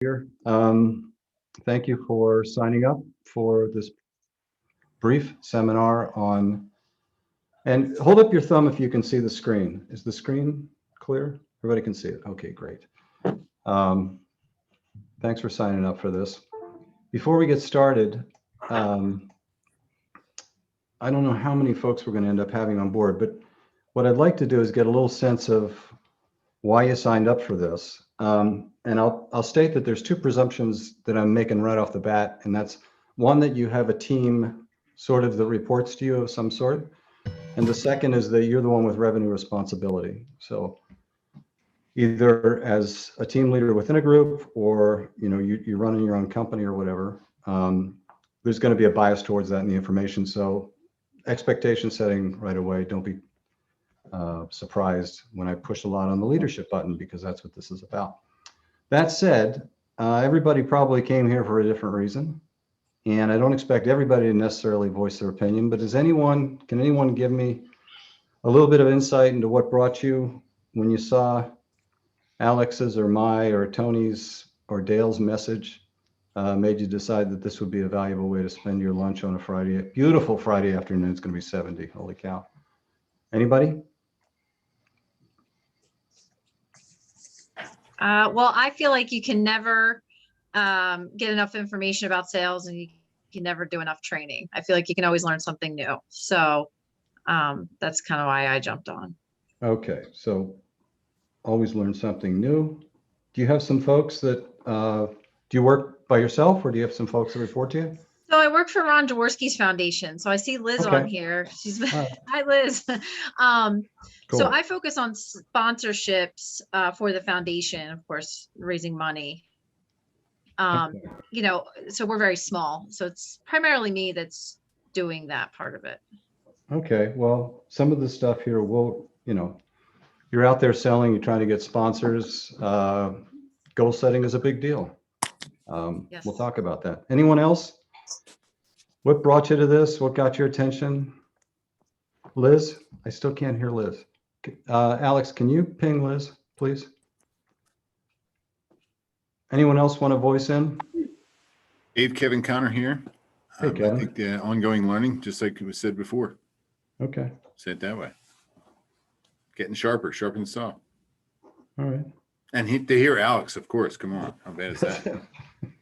here. Thank you for signing up for this brief seminar on, and hold up your thumb if you can see the screen. Is the screen clear? Everybody can see it. Okay, great. Thanks for signing up for this. Before we get started, I don't know how many folks we're going to end up having on board, but what I'd like to do is get a little sense of why you signed up for this. And I'll state that there's two presumptions that I'm making right off the bat, and that's one, that you have a team sort of that reports to you of some sort, and the second is that you're the one with revenue responsibility. So either as a team leader within a group, or you're running your own company or whatever, there's going to be a bias towards that in the information. So expectation setting right away. Don't be surprised when I push a lot on the leadership button, because that's what this is about. That said, everybody probably came here for a different reason, and I don't expect everybody to necessarily voice their opinion, but can anyone give me a little bit of insight into what brought you when you saw Alex's or my or Tony's or Dale's message made you decide that this would be a valuable way to spend your lunch on a Friday, beautiful Friday afternoon? It's going to be 70. Holy cow. Anybody? Well, I feel like you can never get enough information about sales, and you can never do enough training. I feel like you can always learn something new. So that's kind of why I jumped on. Okay, so always learn something new. Do you have some folks that, do you work by yourself, or do you have some folks that report to you? So I work for Ron Jaworski's foundation. So I see Liz on here. She's hi, Liz. Cool. So I focus on sponsorships for the foundation, of course, raising money. So we're very small. So it's primarily me that's doing that part of it. Okay. Well, some of the stuff here will, you're out there selling, you're trying to get sponsors. Goal setting is a big deal. Yes. We'll talk about that. Anyone else? What brought you to this? What got your attention? Liz? I still can't hear Liz. Alex, can you ping Liz, please? Anyone else want to voice in? Dave, Kevin Connor here. Hey, Kevin. I think the ongoing learning, just like it was said before. Okay. Say it that way. Getting sharper than saw. All right. And to hear Alex, of course. Come on. How bad is that?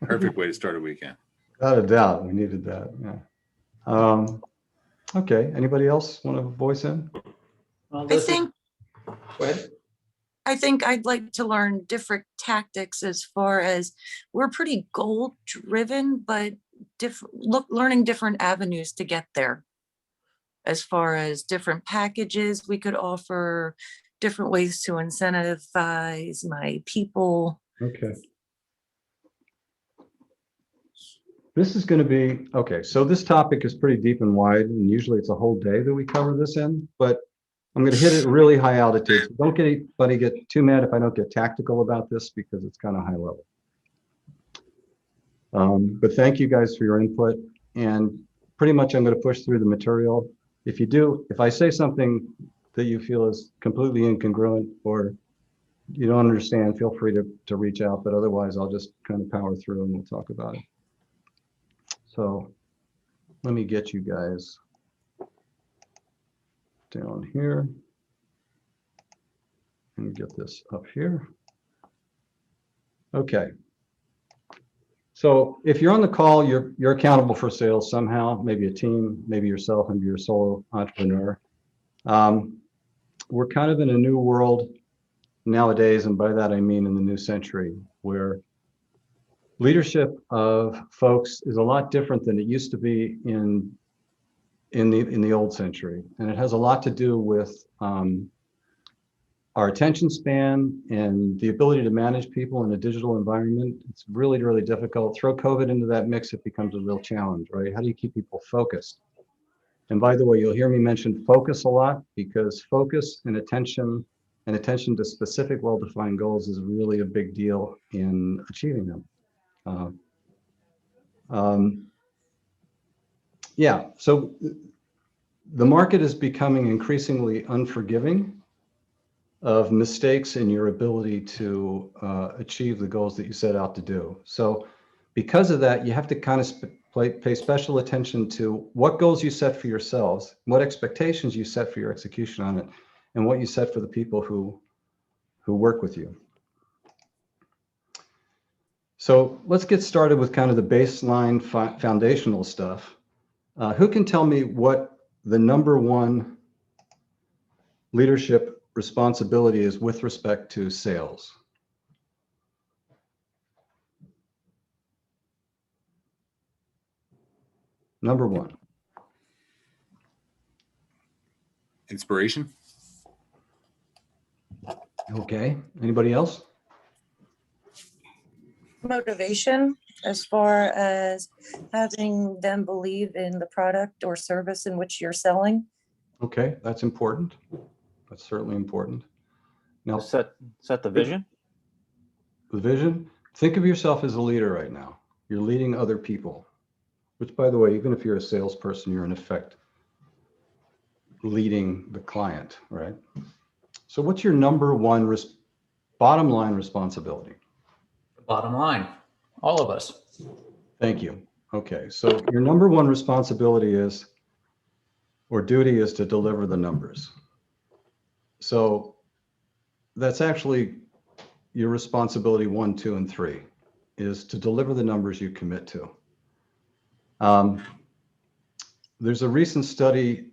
Perfect way to start a weekend. Without a doubt. We needed that. Yeah. Okay. Anybody else want to voice in? I think I'd like to learn different tactics, as far as we're pretty goal driven, but learning different avenues to get there. As far as different packages we could offer, different ways to incentivize my people. Okay. This is going to be, okay, so this topic is pretty deep and wide, and usually it's a whole day that we cover this in, but I'm going to hit it really high altitude. So don't get too mad if I don't get tactical about this, because it's kind of high level. But thank you guys for your input, and pretty much I'm going to push through the material. If I say something that you feel is completely incongruent or you don't understand, feel free to reach out, but otherwise I'll just kind of power through and we'll talk about it. So let me get you guys down here and get this up here. Okay. So if you're on the call, you're accountable for sales somehow, maybe a team, maybe yourself, maybe you're a solo entrepreneur. We're kind of in a new world nowadays, and by that I mean in the new century, where leadership of folks is a lot different than it used to be in the old century, and it has a lot to do with our attention span and the ability to manage people in a digital environment. It's really, really difficult. Throw COVID into that mix, it becomes a real challenge, right? How do you keep people focused? And by the way, you'll hear me mention focus a lot, because focus and attention to specific well-defined goals is really a big deal in achieving them. Yeah, so the market is becoming increasingly unforgiving of mistakes in your ability to achieve the goals that you set out to do. So because of that, you have to kind of pay special attention to what goals you set for yourselves, what expectations you set for your execution on it, and what you set for the people who work with you. So let's get started with kind of the baseline foundational stuff. Who can tell me what the number one leadership responsibility is with respect to sales? Number one. Inspiration. Okay. Anybody else? Motivation, as far as having them believe in the product or service in which you're selling. Okay, that's important. That's certainly important. Now, Set the vision. the vision, think of yourself as a leader right now. You're leading other people, which, by the way, even if you're a salesperson, you're in effect leading the client, right? So what's your number one bottom line responsibility? Bottom line, all of us. Thank you. Okay, so your number one responsibility is, or duty is, to deliver the numbers. So that's actually your responsibility 1, 2, and 3, is to deliver the numbers you commit to. There's a recent study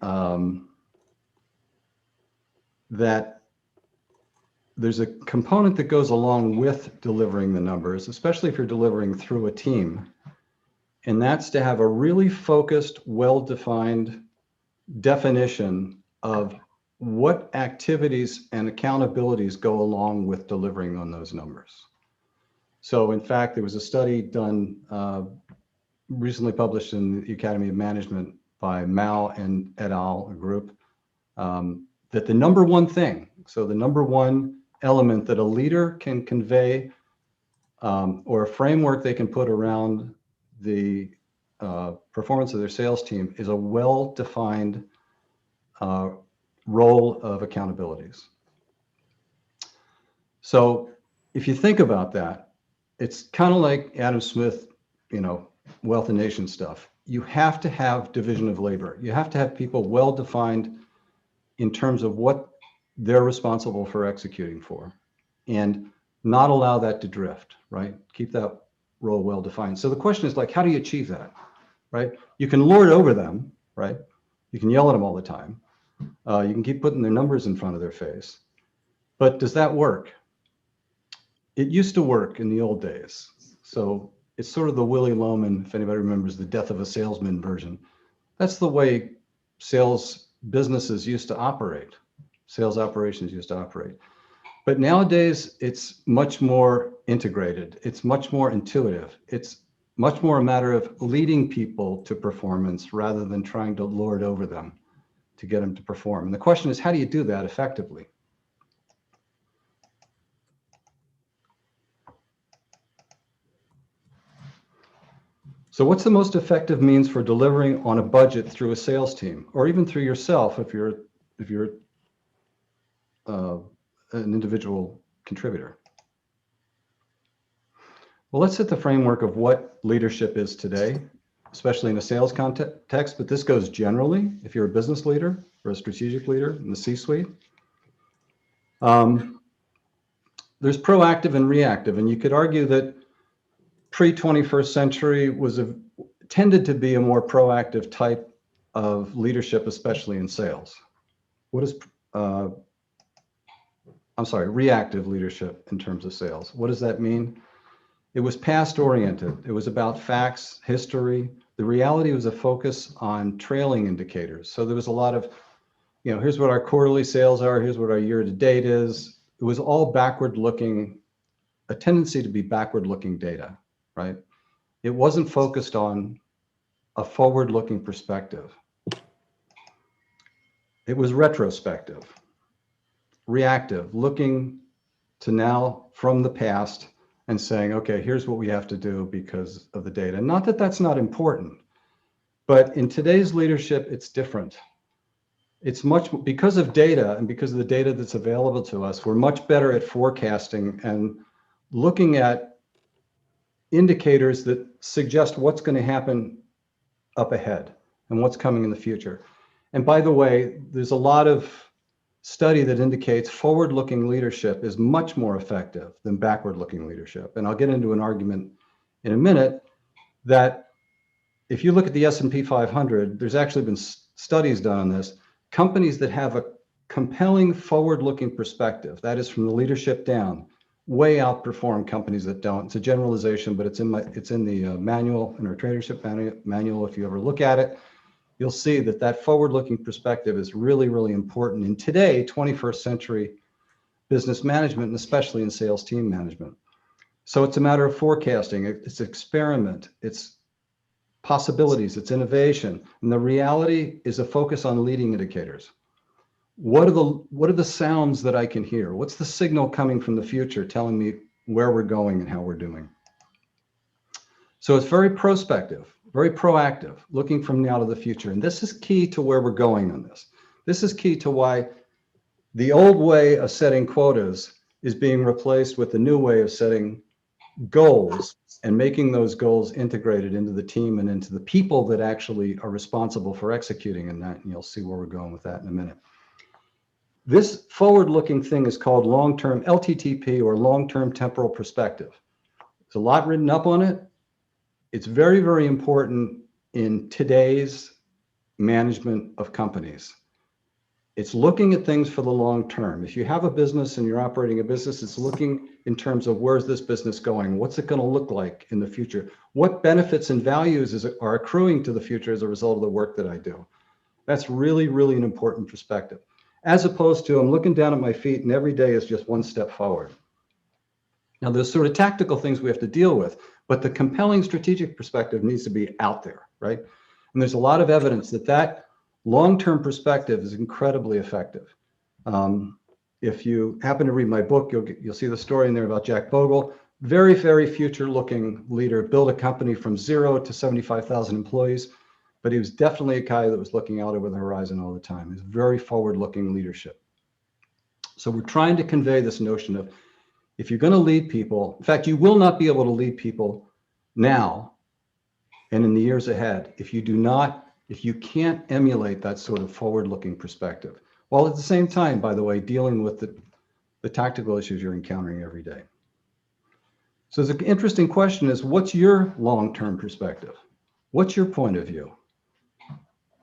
that there's a component that goes along with delivering the numbers, especially if you're delivering through a team, and that's to have a really focused, well-defined definition of what activities and accountabilities go along with delivering on those numbers. So in fact, there was a study done recently published in the Academy of Management by Mao and et al., a group, that the number one thing, so the number one element that a leader can convey, or a framework they can put around the performance of their sales team, is a well-defined role of accountabilities. So if you think about that, it's kind of like Adam Smith, Wealth of Nations stuff. You have to have division of labor. You have to have people well-defined in terms of what they're responsible for executing for, and not allow that to drift, right? Keep that role well-defined. So the question is, like, how do you achieve that, right? You can lord over them, right? You can yell at them all the time. You can keep putting their numbers in front of their face. But does that work? It used to work in the old days. So it's sort of the Willy Loman, if anybody remembers the Death of a Salesman version. That's the way sales businesses used to operate. Sales operations used to operate. But nowadays, it's much more integrated. It's much more intuitive. It's much more a matter of leading people to performance rather than trying to lord over them to get them to perform. And the question is, how do you do that effectively? So what's the most effective means for delivering on a budget through a sales team, or even through yourself if you're an individual contributor? Well, let's set the framework of what leadership is today, especially in a sales context, but this goes generally if you're a business leader or a strategic leader in the C-suite. There's proactive and reactive, and you could argue that pre-21st century tended to be a more proactive type of leadership, especially in sales. What is, reactive leadership in terms of sales? What does that mean? It was past oriented. It was about facts, history. The reality was a focus on trailing indicators. So there was a lot of, here's what our quarterly sales are, here's what our year to date is. It was all backward looking, a tendency to be backward looking data, right? It wasn't focused on a forward looking perspective. It was retrospective, reactive, looking to now from the past and saying, okay, here's what we have to do because of the data. Not that that's not important, but in today's leadership, it's different. it's much, because of data and because of the data that's available to us, we're much better at forecasting and looking at indicators that suggest what's going to happen up ahead and what's coming in the future. And by the way, there's a lot of study that indicates forward-looking leadership is much more effective than backward-looking leadership. And I'll get into an argument in a minute that if you look at the S&P 500, there's actually been studies done on this. Companies that have a compelling forward-looking perspective, that is from the leadership down, way outperform companies that don't. It's a generalization, but it's in the manual, in our tradership manual. If you ever look at it, you'll see that that forward-looking perspective is really, really important in today, 21st century business management, and especially in sales team management. So it's a matter of forecasting. It's experiment. It's possibilities. It's innovation. And the reality is a focus on leading indicators. What are the sounds that I can hear? What's the signal coming from the future telling me where we're going and how we're doing? So it's very prospective, very proactive, looking from now to the future. And this is key to where we're going on this. This is key to why the old way of setting quotas is being replaced with the new way of setting goals and making those goals integrated into the team and into the people that actually are responsible for executing in that. And you'll see where we're going with that in a minute. This forward-looking thing is called long-term LTTP, or long-term temporal perspective. There's a lot written up on it. It's very, very important in today's management of companies. It's looking at things for the long term. If you have a business and you're operating a business, it's looking in terms of where's this business going? What's it going to look like in the future? What benefits and values are accruing to the future as a result of the work that I do? That's really, really an important perspective. As opposed to I'm looking down at my feet and every day is just one step forward. Now there's sort of tactical things we have to deal with, but the compelling strategic perspective needs to be out there, right? And there's a lot of evidence that that long-term perspective is incredibly effective. If you happen to read my book, you'll see the story in there about Jack Bogle, very, very future-looking leader, built a company from 0 to 75,000 employees. But he was definitely a guy that was looking out over the horizon all the time. He's very forward-looking leadership. So we're trying to convey this notion of if you're going to lead people, in fact, you will not be able to lead people now and in the years ahead if you can't emulate that sort of forward-looking perspective, while at the same time, by the way, dealing with the tactical issues you're encountering every day. So the interesting question is, what's your long-term perspective? What's your point of view?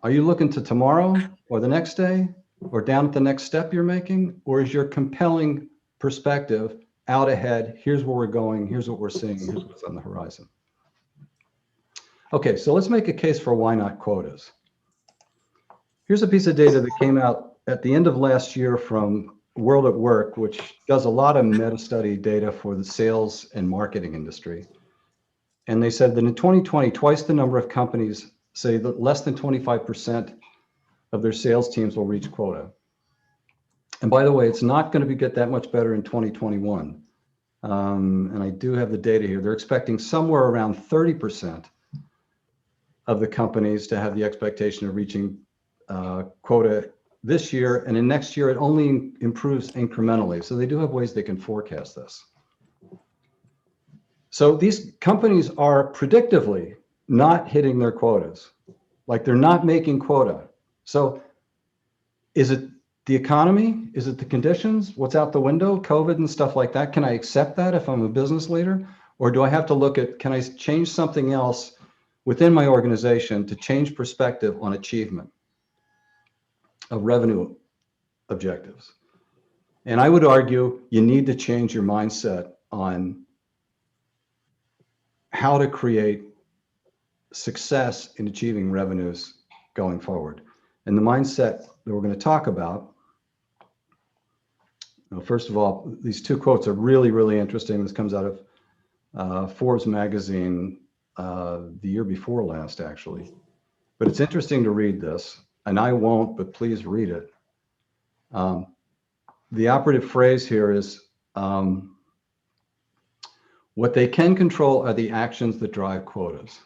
Are you looking to tomorrow or the next day or down at the next step you're making? Or is your compelling perspective out ahead? Here's where we're going. Here's what we're seeing. Here's what's on the horizon. Okay, so let's make a case for why not quotas. Here's a piece of data that came out at the end of last year from World at Work, which does a lot of meta-study data for the sales and marketing industry. And they said that in 2020, twice the number of companies say that less than 25% of their sales teams will reach quota. And by the way, it's not going to get that much better in 2021. And I do have the data here. They're expecting somewhere around 30% of the companies to have the expectation of reaching quota this year. And in next year, it only improves incrementally. So they do have ways they can forecast this. So these companies are predictively not hitting their quotas, like they're not making quota. So is it the economy? Is it the conditions? What's out the window? COVID and stuff like that? Can I accept that if I'm a business leader? Or do I have to look at, can I change something else within my organization to change perspective on achievement of revenue objectives? And I would argue you need to change your mindset on how to create success in achieving revenues going forward. And the mindset that we're going to talk about, first of all, these two quotes are really, really interesting. This comes out of Forbes magazine the year before last, actually. But it's interesting to read this, and I won't, but please read it. The operative phrase here is, what they can control are the actions that drive quotas.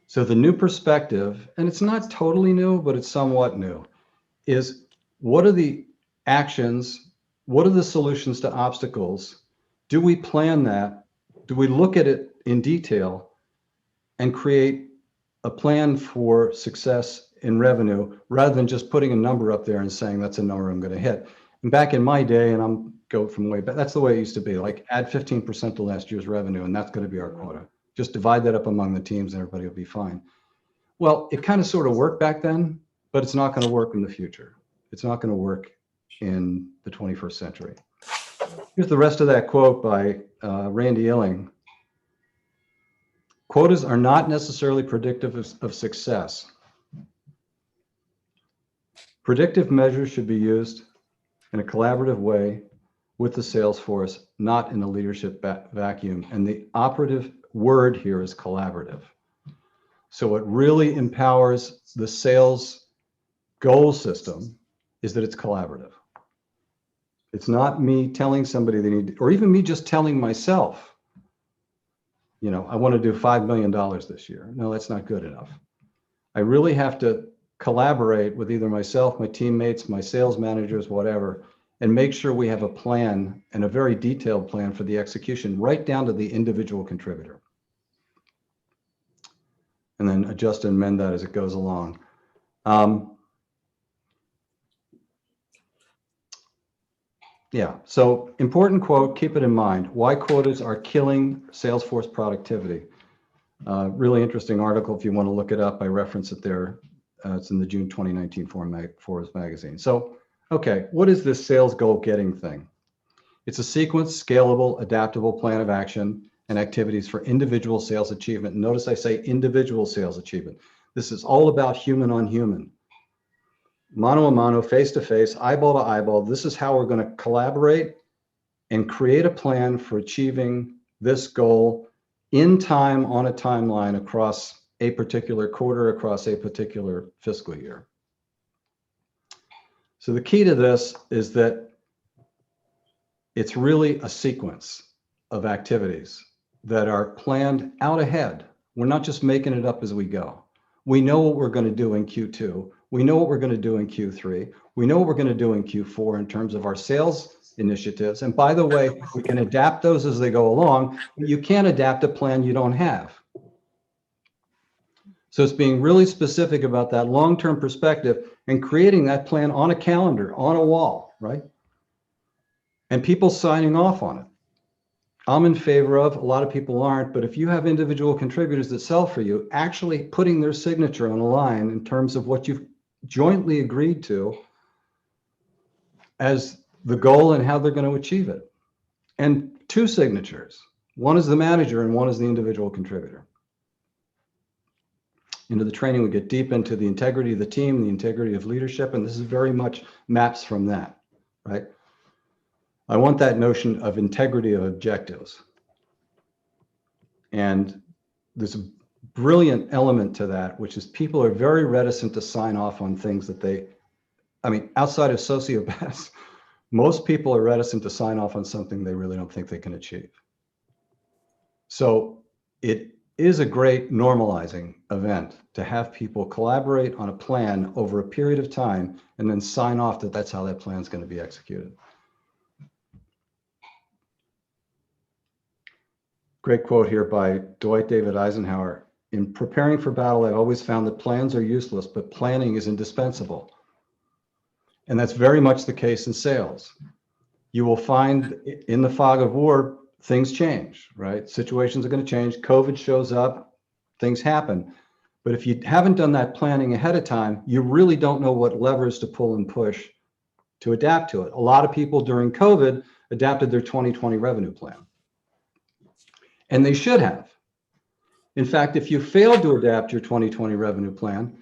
So the new perspective, and it's not totally new, but it's somewhat new, is what are the actions? What are the solutions to obstacles? Do we plan that? Do we look at it in detail and create a plan for success in revenue rather than just putting a number up there and saying that's a number I'm going to hit? And back in my day, and I'm go from way back, that's the way it used to be, like add 15% to last year's revenue, and that's going to be our quota. Just divide that up among the teams and everybody will be fine. Well, it kind of sort of worked back then, but it's not going to work in the future. It's not going to work in the 21st century. Here's the rest of that quote by Randy Illing. Quotas are not necessarily predictive of success. Predictive measures should be used in a collaborative way with the sales force, not in a leadership vacuum. And the operative word here is collaborative. So what really empowers the sales goal system is that it's collaborative. It's not me telling somebody they need, or even me just telling myself, you know, I want to do $5 million this year. No, that's not good enough. I really have to collaborate with either myself, my teammates, my sales managers, whatever, and make sure we have a plan, and a very detailed plan for the execution, right down to the individual contributor. And then adjust and amend that as it goes along. Yeah, so important quote, keep it in mind. Why quotas are killing Salesforce productivity. Really interesting article. If you want to look it up, I reference it there. It's in the June 2019 Forbes magazine. So, okay, what is this sales goal getting thing? It's a sequence, scalable, adaptable plan of action and activities for individual sales achievement. Notice I say individual sales achievement. This is all about human on human. Mano a mano, face to face, eyeball to eyeball. This is how we're going to collaborate and create a plan for achieving this goal in time on a timeline across a particular quarter, across a particular fiscal year. So the key to this is that it's really a sequence of activities that are planned out ahead. We're not just making it up as we go. We know what we're going to do in Q2. We know what we're going to do in Q3. We know what we're going to do in Q4 in terms of our sales initiatives. And by the way, we can adapt those as they go along. You can't adapt a plan you don't have. So it's being really specific about that long-term perspective and creating that plan on a calendar, on a wall, right? And people signing off on it. I'm in favor of, a lot of people aren't, but if you have individual contributors that sell for you, actually putting their signature on a line in terms of what you've jointly agreed to as the goal and how they're going to achieve it. And two signatures. One is the manager and one is the individual contributor. Into the training, we get deep into the integrity of the team, the integrity of leadership, and this is very much maps from that, right? I want that notion of integrity of objectives. And there's a brilliant element to that, which is people are very reticent to sign off on things that they, I mean, outside of sociopaths, most people are reticent to sign off on something they really don't think they can achieve. So it is a great normalizing event to have people collaborate on a plan over a period of time and then sign off that that's how that plan is going to be executed. Great quote here by Dwight David Eisenhower. In preparing for battle, I've always found that plans are useless, but planning is indispensable. And that's very much the case in sales. You will find in the fog of war, things change, right? Situations are going to change. COVID shows up, things happen. But if you haven't done that planning ahead of time, you really don't know what levers to pull and push to adapt to it. A lot of people during COVID adapted their 2020 revenue plan. And they should have. In fact, if you failed to adapt your 2020 revenue plan,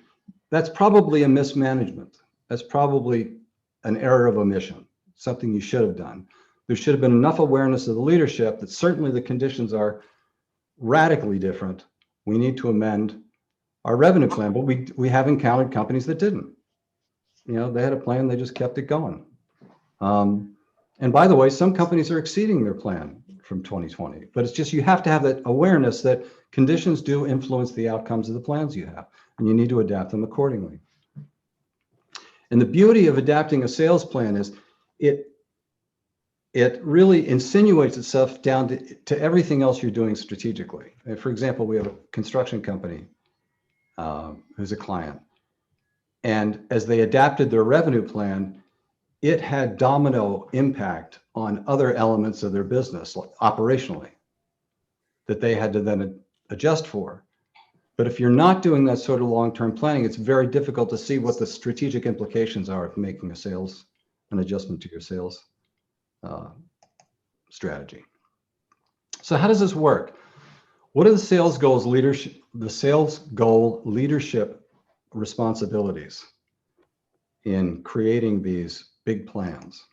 that's probably a mismanagement. That's probably an error of omission, something you should have done. There should have been enough awareness of the leadership that certainly the conditions are radically different. We need to amend our revenue plan, but we have encountered companies that didn't. You know, they had a plan, they just kept it going. And by the way, some companies are exceeding their plan from 2020, but it's just, you have to have that awareness that conditions do influence the outcomes of the plans you have, and you need to adapt them accordingly. And the beauty of adapting a sales plan is it really insinuates itself down to everything else you're doing strategically. And for example, we have a construction company who's a client. And as they adapted their revenue plan, it had domino impact on other elements of their business, like operationally, that they had to then adjust for. But if you're not doing that sort of long-term planning, it's very difficult to see what the strategic implications are of making an adjustment to your sales strategy. So how does this work? What are the sales goal leadership responsibilities in creating these big plans?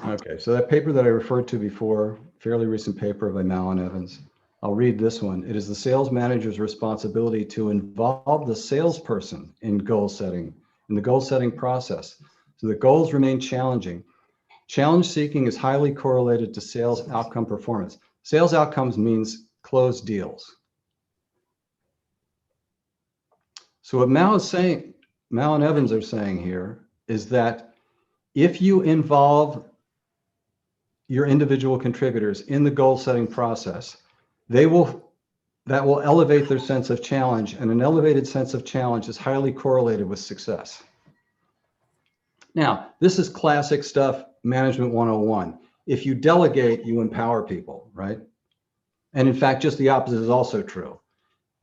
Okay, so that paper that I referred to before, fairly recent paper by Mal and Evans, I'll read this one. It is the sales manager's responsibility to involve the salesperson in the goal setting process, so that goals remain challenging. Challenge seeking is highly correlated to sales outcome performance. Sales outcomes means closed deals. So what Mal and Evans are saying here is that if you involve your individual contributors in the goal setting process, that will elevate their sense of challenge, and an elevated sense of challenge is highly correlated with success. Now, this is classic stuff, management 101. If you delegate, you empower people, right? And in fact, just the opposite is also true.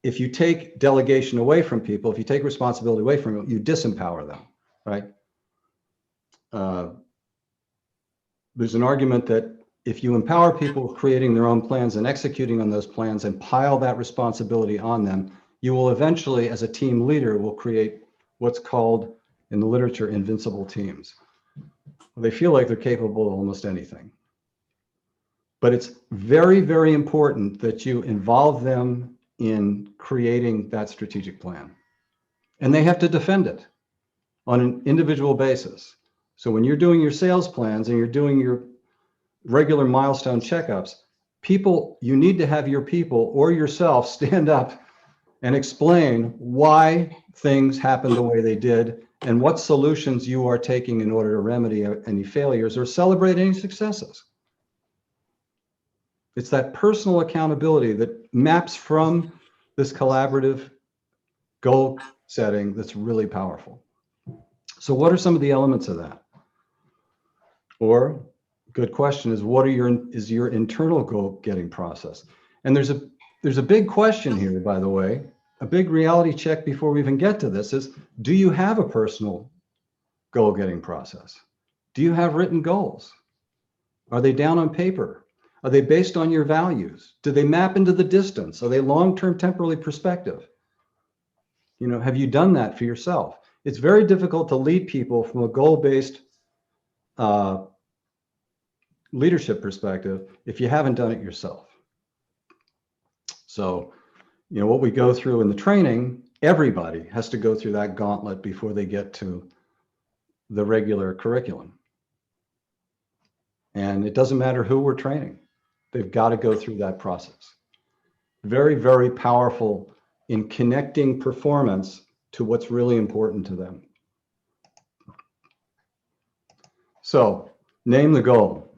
If you take delegation away from people, if you take responsibility away from them, you disempower them, right? There's an argument that if you empower people creating their own plans and executing on those plans and pile that responsibility on them, you will eventually, as a team leader, will create what's called in the literature, invincible teams. They feel like they're capable of almost anything. But it's very, very important that you involve them in creating that strategic plan. And they have to defend it on an individual basis. So when you're doing your sales plans and you're doing your regular milestone checkups, you need to have your people or yourself stand up and explain why things happened the way they did and what solutions you are taking in order to remedy any failures or celebrate any successes. It's that personal accountability that maps from this collaborative goal setting that's really powerful. So what are some of the elements of that? Or, good question is, is your internal goal getting process? And there's a big question here, by the way, a big reality check before we even get to this is, do you have a personal goal getting process? Do you have written goals? Are they down on paper? Are they based on your values? Do they map into the distance? Are they long-term temporally perspective? Have you done that for yourself? It's very difficult to lead people from a goal-based leadership perspective if you haven't done it yourself. So, what we go through in the training, everybody has to go through that gauntlet before they get to the regular curriculum. And it doesn't matter who we're training. They've got to go through that process. Very, very powerful in connecting performance to what's really important to them. So, name the goal.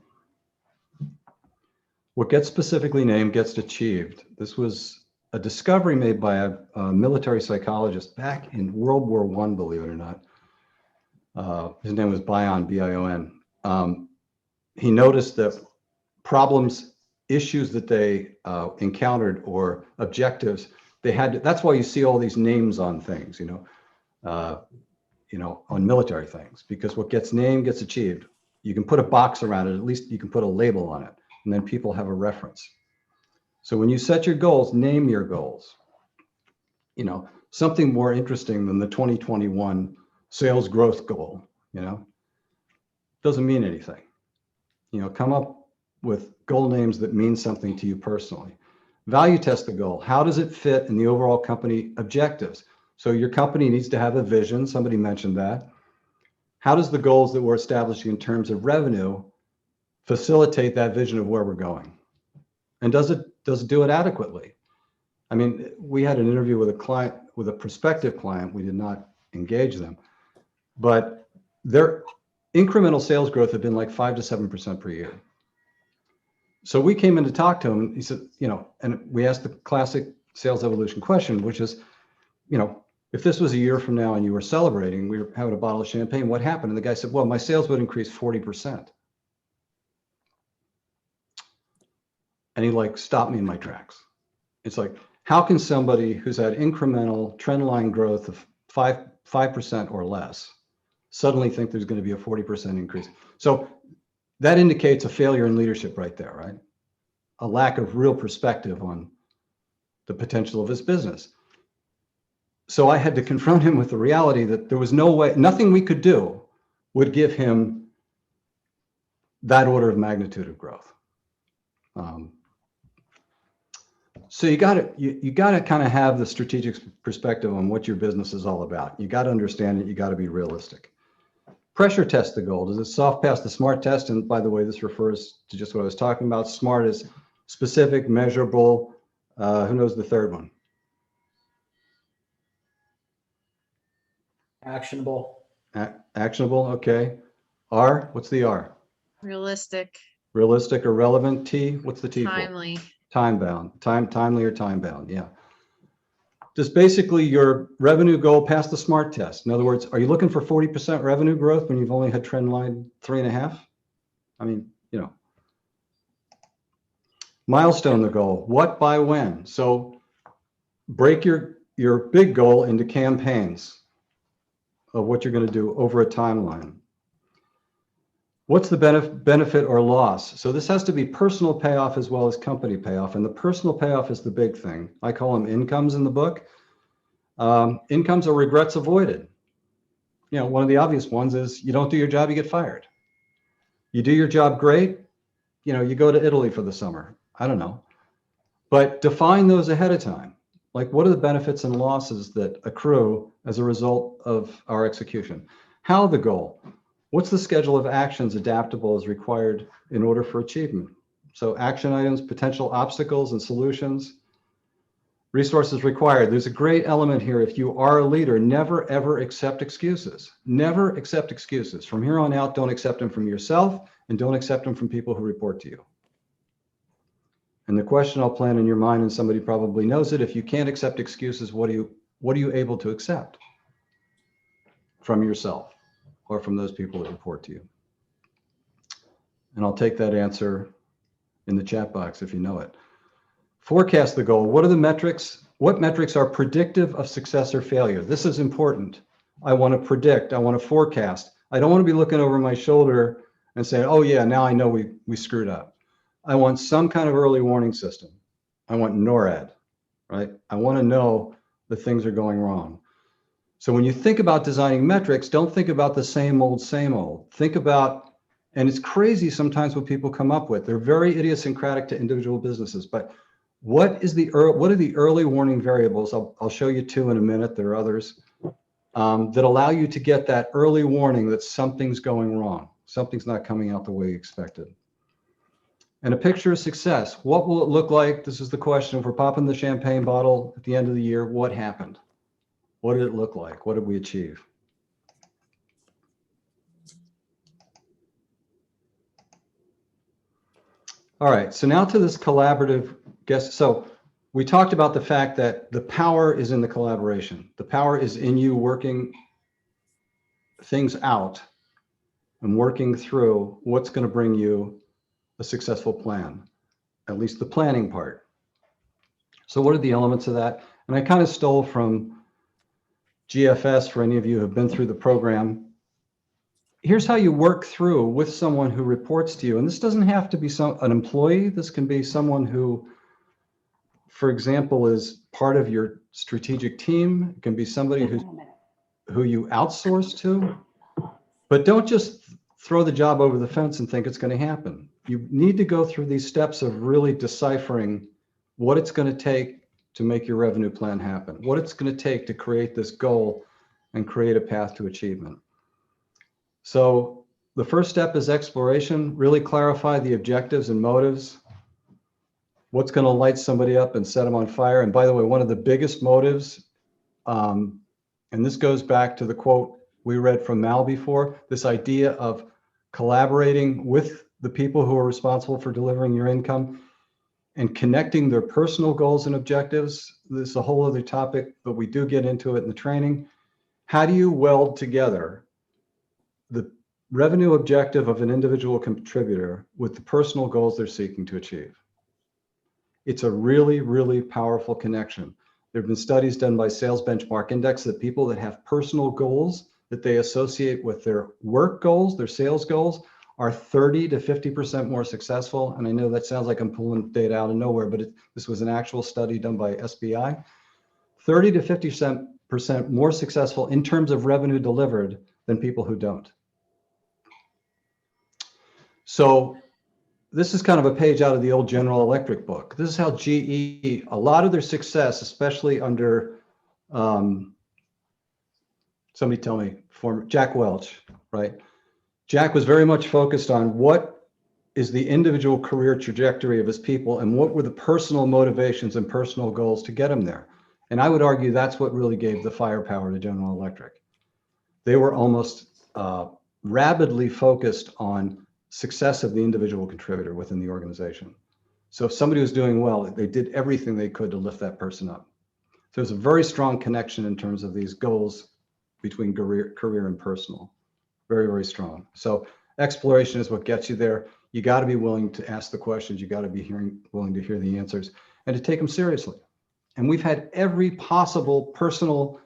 What gets specifically named gets achieved. This was a discovery made by a military psychologist back in World War I, believe it or not. His name was Bion, B-I-O-N. He noticed that issues that they encountered or objectives, that's why you see all these names on things, on military things, because what gets named gets achieved. You can put a box around it, at least you can put a label on it, and then people have a reference. So when you set your goals, name your goals. Something more interesting than the 2021 sales growth goal, doesn't mean anything. Come up with goal names that mean something to you personally. Value test the goal. How does it fit in the overall company objectives? So your company needs to have a vision. Somebody mentioned that. How does the goals that we're establishing in terms of revenue facilitate that vision of where we're going? And does it do it adequately? I mean, we had an interview with a client, with a prospective client. We did not engage them, but their incremental sales growth had been like 5 to 7% per year. So we came in to talk to him, and he said, you know, and we asked the classic sales evolution question, which is, you know, if this was a year from now and you were celebrating, we were having a bottle of champagne, what happened? And the guy said, well, my sales would increase 40%. And he like stopped me in my tracks. It's like, how can somebody who's had incremental trend line growth of 5% or less suddenly think there's going to be a 40% increase? So that indicates a failure in leadership right there, right? A lack of real perspective on the potential of his business. So I had to confront him with the reality that there was no way, nothing we could do would give him that order of magnitude of growth. So you got to kind of have the strategic perspective on what your business is all about. You got to understand it. You got to be realistic. Pressure test the goal. Does it soft pass the SMART test? And by the way, this refers to just what I was talking about. SMART is specific, measurable. Who knows the third one? Actionable. Actionable. Okay. R. What's the R? Realistic, Realistic or relevant. T. What's the T for? timely. Time bound, timely or time bound. Yeah. Just basically your revenue goal past the SMART test. In other words, are you looking for 40% revenue growth when you've only had trend line 3.5? I mean, you know, milestone the goal, what by when? So break your big goal into campaigns of what you're going to do over a timeline. What's the benefit or loss? So this has to be personal payoff as well as company payoff. And the personal payoff is the big thing. I call them incomes in the book. Incomes are regrets avoided. You know, one of the obvious ones is you don't do your job, you get fired. You do your job great, you know, you go to Italy for the summer. I don't know. But define those ahead of time. Like, what are the benefits and losses that accrue as a result of our execution? How the goal? What's the schedule of actions adaptable as required in order for achievement? So action items, potential obstacles and solutions, resources required. There's a great element here. If you are a leader, never, ever accept excuses. Never accept excuses. From here on out, don't accept them from yourself and don't accept them from people who report to you. And the question I'll plant in your mind, and somebody probably knows it, if you can't accept excuses, what are you able to accept from yourself? Or from those people that report to you? And I'll take that answer in the chat box if you know it. Forecast the goal. What are the metrics? What metrics are predictive of success or failure? This is important. I want to predict. I want to forecast. I don't want to be looking over my shoulder and saying, oh yeah, now I know we screwed up. I want some kind of early warning system. I want NORAD, right? I want to know that things are going wrong. So when you think about designing metrics, don't think about the same old, same old. Think about, and it's crazy sometimes what people come up with. They're very idiosyncratic to individual businesses, but what are the early warning variables? I'll show you two in a minute. There are others that allow you to get that early warning that something's going wrong. Something's not coming out the way you expected. And a picture of success. What will it look like? This is the question. If we're popping the champagne bottle at the end of the year, what happened? What did it look like? What did we achieve? All right, so now to this collaborative guest. So we talked about the fact that the power is in the collaboration. The power is in you working things out and working through what's going to bring you a successful plan, at least the planning part. So what are the elements of that? And I kind of stole from GFS for any of you who have been through the program. Here's how you work through with someone who reports to you. And this doesn't have to be an employee. This can be someone who, for example, is part of your strategic team. It can be somebody who you outsource to. But don't just throw the job over the fence and think it's going to happen. You need to go through these steps of really deciphering what it's going to take to make your revenue plan happen, what it's going to take to create this goal and create a path to achievement. So the first step is exploration. Really clarify the objectives and motives. what's going to light somebody up and set them on fire. And by the way, one of the biggest motives, and this goes back to the quote we read from Mal before, this idea of collaborating with the people who are responsible for delivering your income and connecting their personal goals and objectives. This is a whole other topic, but we do get into it in the training. How do you weld together the revenue objective of an individual contributor with the personal goals they're seeking to achieve? It's a really, really powerful connection. There have been studies done by Sales Benchmark Index that people that have personal goals that they associate with their work goals, their sales goals, are 30 to 50% more successful. And I know that sounds like I'm pulling data out of nowhere, but this was an actual study done by SBI. 30 to 50% more successful in terms of revenue delivered than people who don't. So this is kind of a page out of the old General Electric book. This is how GE, a lot of their success, especially under, somebody tell me, former Jack Welch, right? Jack was very much focused on what is the individual career trajectory of his people and what were the personal motivations and personal goals to get him there. And I would argue that's what really gave the firepower to General Electric. They were almost rabidly focused on success of the individual contributor within the organization. So if somebody was doing well, they did everything they could to lift that person up. So there's a very strong connection in terms of these goals between career and personal. Very, very strong. So exploration is what gets you there. You got to be willing to ask the questions. You got to be willing to hear the answers and to take them seriously. And we've had every possible personal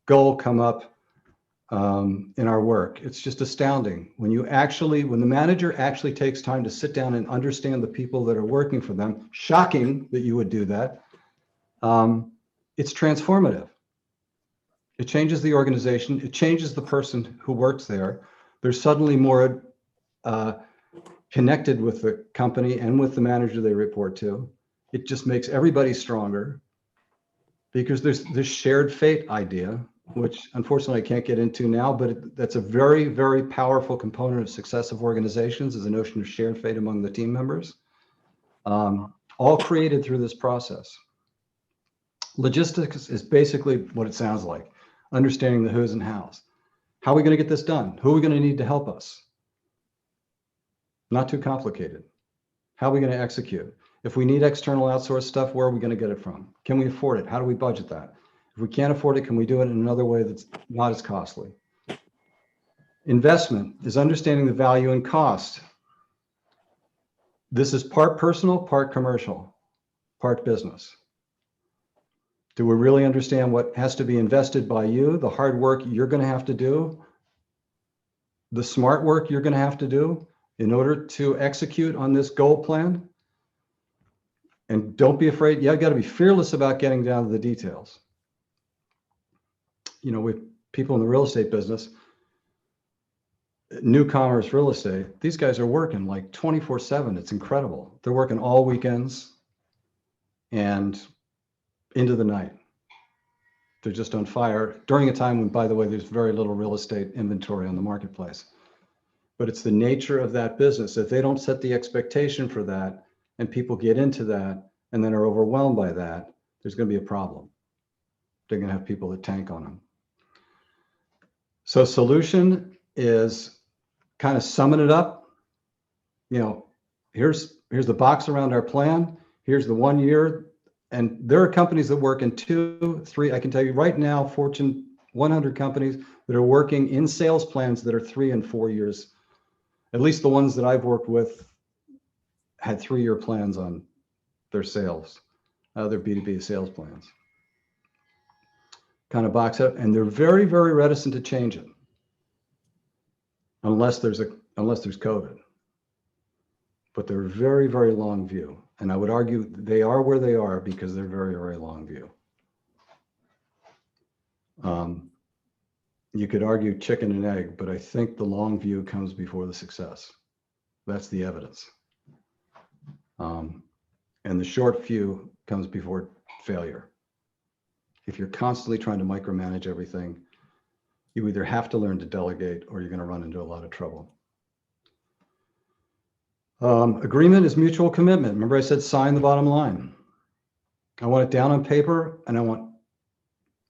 goal come up in our work. It's just astounding. When the manager actually takes time to sit down and understand the people that are working for them, shocking that you would do that, it's transformative. It changes the organization. It changes the person who works there. They're suddenly more connected with the company and with the manager they report to. It just makes everybody stronger because there's this shared fate idea, which unfortunately I can't get into now, but that's a very, very powerful component of success of organizations, is the notion of shared fate among the team members, all created through this process. Logistics is basically what it sounds like, understanding the who's and how's. How are we going to get this done? Who are we going to need to help us? Not too complicated. How are we going to execute? If we need external outsourced stuff, where are we going to get it from? Can we afford it? How do we budget that? If we can't afford it, can we do it in another way that's not as costly? Investment is understanding the value and cost. This is part personal, part commercial, part business. Do we really understand what has to be invested by you, the hard work you're going to have to do, the smart work you're going to have to do in order to execute on this goal plan? And don't be afraid. You got to be fearless about getting down to the details. You know, with people in the real estate business, new commerce real estate, these guys are working like 24/7. It's incredible. They're working all weekends and into the night. They're just on fire during a time when, by the way, there's very little real estate inventory on the marketplace. But it's the nature of that business. If they don't set the expectation for that and people get into that and then are overwhelmed by that, there's going to be a problem. They're going to have people that tank on them. So solution is kind of summing it up. You know, here's the box around our plan. Here's the 1 year. And there are companies that work in 2, 3, I can tell you right now, Fortune 100 companies that are working in sales plans that are 3 and 4 years. At least the ones that I've worked with had 3-year plans on their sales, their B2B sales plans. Kind of box up, and they're very, very reticent to change it unless there's COVID. But they're very, very long view. And I would argue they are where they are because they're very, very long view. You could argue chicken and egg, but I think the long view comes before the success. That's the evidence. And the short view comes before failure. If you're constantly trying to micromanage everything, you either have to learn to delegate or you're going to run into a lot of trouble. Agreement is mutual commitment. Remember I said sign the bottom line. I want it down on paper and I want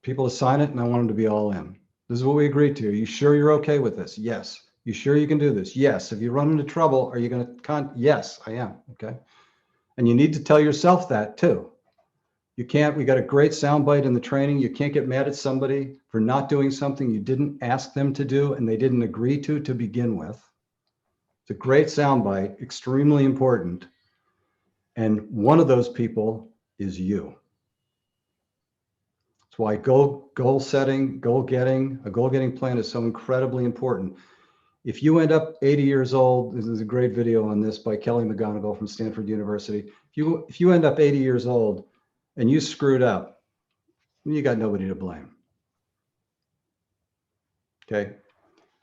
people to sign it and I want them to be all in. This is what we agreed to. Are you sure you're okay with this? Yes. You sure you can do this? Yes. If you run into trouble, are you going to yes, I am. Okay. And you need to tell yourself that too. You can't, we got a great soundbite in the training. You can't get mad at somebody for not doing something you didn't ask them to do and they didn't agree to begin with. It's a great soundbite, extremely important. And one of those people is you. That's why goal setting, a goal getting plan is so incredibly important. If you end up 80 years old, this is a great video on this by Kelly McGonigal from Stanford University. If you end up 80 years old and you screwed up, you got nobody to blame. Okay?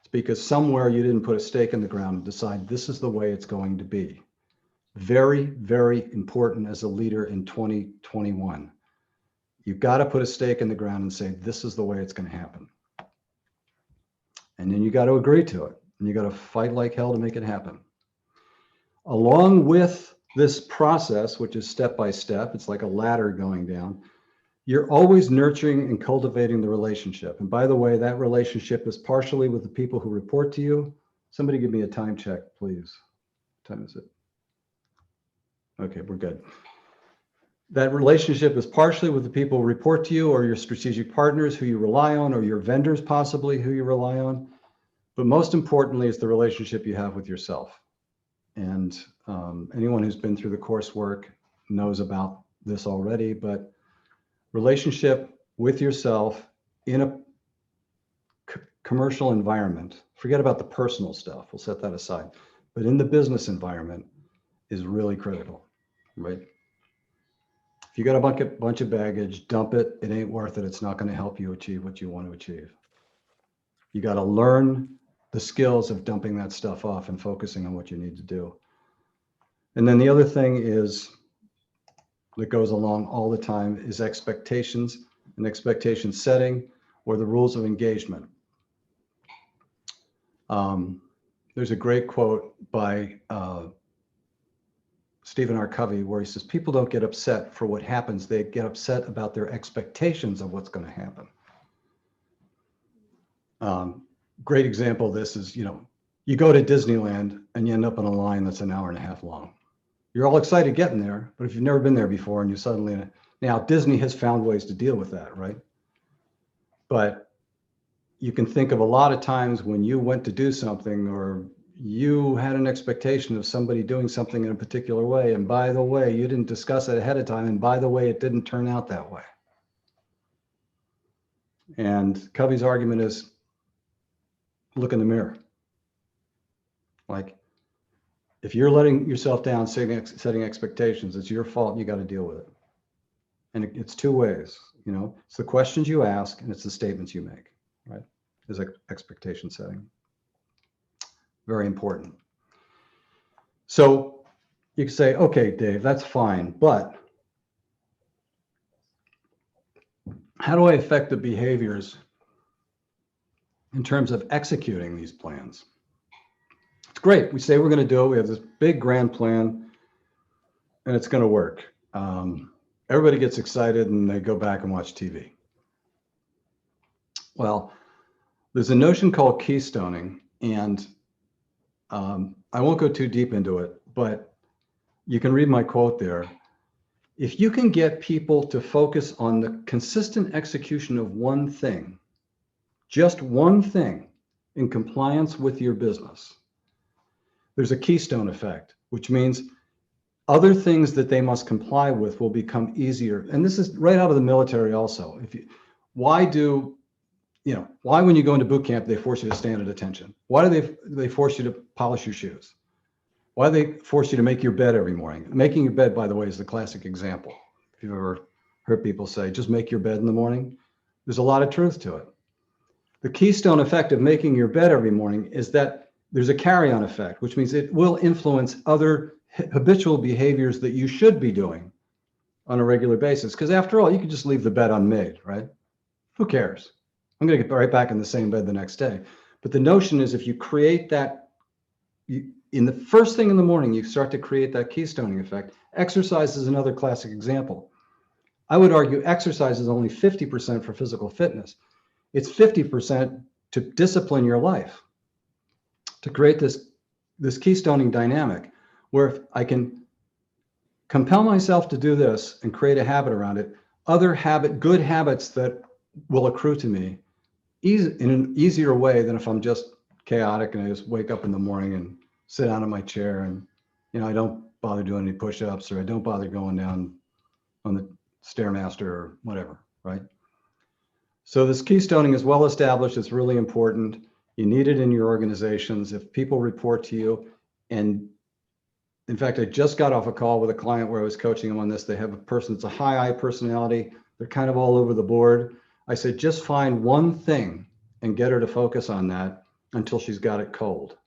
It's because somewhere you didn't put a stake in the ground and decide this is the way it's going to be. Very, very important as a leader in 2021. You've got to put a stake in the ground and say, this is the way it's going to happen. And then you got to agree to it. And you got to fight like hell to make it happen. Along with this process, which is step by step, it's like a ladder going down, you're always nurturing and cultivating the relationship. And by the way, that relationship is partially with the people who report to you. Somebody give me a time check, please. What time is it? Okay, we're good. That relationship is partially with the people who report to you or your strategic partners who you rely on, or your vendors possibly who you rely on. But most importantly is the relationship you have with yourself. And anyone who's been through the coursework knows about this already, but relationship with yourself in a commercial environment, forget about the personal stuff, we'll set that aside, but in the business environment is really critical, right? If you got a bunch of baggage, dump it. It ain't worth it. It's not going to help you achieve what you want to achieve. You got to learn the skills of dumping that stuff off and focusing on what you need to do. And then the other thing is that goes along all the time is expectations and expectation setting, or the rules of engagement. There's a great quote by Stephen R. Covey where he says, people don't get upset for what happens. They get upset about their expectations of what's going to happen. Great example of this is, you go to Disneyland and you end up in a line that's an hour and a half long. You're all excited getting there, but if you've never been there before and you suddenly, now Disney has found ways to deal with that, right? But you can think of a lot of times when you went to do something, or you had an expectation of somebody doing something in a particular way, and by the way, you didn't discuss it ahead of time, and by the way, it didn't turn out that way. And Covey's argument is, look in the mirror. Like, if you're letting yourself down, setting expectations, it's your fault, and you got to deal with it. And it's two ways, it's the questions you ask and it's the statements you make, right? Is expectation setting. Very important. So you can say, okay, Dave, that's fine, but how do I affect the behaviors in terms of executing these plans? It's great. We say we're going to do it. We have this big grand plan and it's going to work. Everybody gets excited and they go back and watch TV. Well, there's a notion called keystoning, and I won't go too deep into it, but you can read my quote there. If you can get people to focus on the consistent execution of one thing, just one thing in compliance with your business, there's a keystone effect, which means other things that they must comply with will become easier. And this is right out of the military also. Why when you go into boot camp, they force you to stand at attention? Why do they force you to polish your shoes? Why do they force you to make your bed every morning? Making your bed, by the way, is the classic example. If you've ever heard people say, just make your bed in the morning, there's a lot of truth to it. The keystone effect of making your bed every morning is that there's a carry-on effect, which means it will influence other habitual behaviors that you should be doing on a regular basis. Because after all, you can just leave the bed unmade, right? Who cares? I'm going to get right back in the same bed the next day. But the notion is, if you create that, in the first thing in the morning, you start to create that keystoning effect. Exercise is another classic example. I would argue exercise is only 50% for physical fitness. It's 50% to discipline your life, to create this keystoning dynamic where if I can compel myself to do this and create a habit around it, good habits that will accrue to me in an easier way than if I'm just chaotic and I just wake up in the morning and sit down in my chair and, I don't bother doing any push-ups, or I don't bother going down on the Stairmaster or whatever, right? So this keystoning is well established. It's really important. You need it in your organizations. If people report to you, and in fact, I just got off a call with a client where I was coaching them on this. They have a person that's a high I personality. They're kind of all over the board. I said, just find one thing and get her to focus on that until she's got it cold.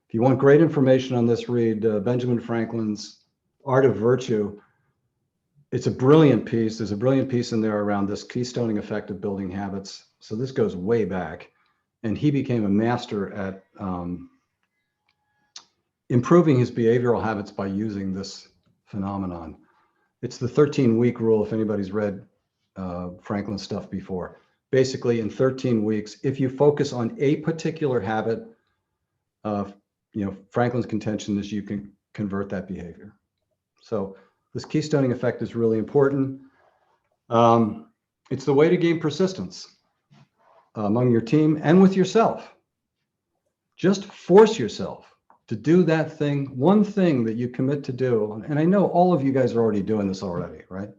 If you want great information on this, read Benjamin Franklin's Art of Virtue. It's a brilliant piece. There's a brilliant piece in there around this keystoning effect of building habits. So this goes way back. And he became a master at improving his behavioral habits by using this phenomenon. It's the 13-week rule, if anybody's read Franklin's stuff before. Basically, in 13 weeks, if you focus on a particular habit, Franklin's contention is you can convert that behavior. So this keystoning effect is really important. It's the way to gain persistence among your team and with yourself. Just force yourself to do that thing, one thing that you commit to do. And I know all of you guys are already doing this already, right?